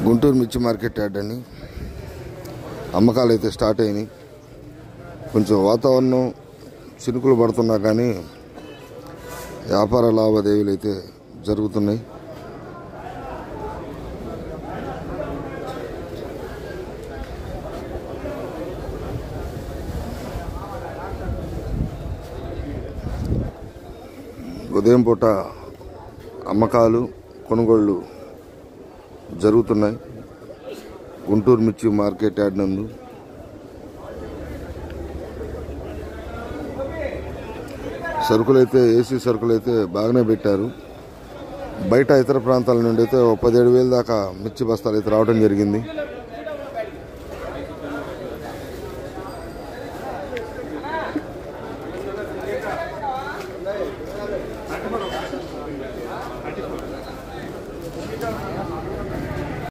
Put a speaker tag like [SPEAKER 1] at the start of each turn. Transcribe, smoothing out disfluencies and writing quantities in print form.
[SPEAKER 1] గుంటూరు మిర్చి market yard అని అమ్మకాలు అయితే స్టార్ట్ అయినాయి. కొంచెం వాతావరణం చినుకులు పడుతున్నా కానీ వ్యాపార లావాదేవీలు అయితే జరుగుతున్నాయి. ఉదయం పూట అమ్మకాలు కొనుగోళ్లు జరుగుతున్నాయి గుంటూరు మిర్చి మార్కెట్ యార్డ్ నందు. సరుకులైతే ఏసీ సరుకులైతే బాగానే పెట్టారు. బయట ఇతర ప్రాంతాల నుండి అయితే 17,000 దాకా మిర్చి బస్తాలు అయితే రావడం జరిగింది.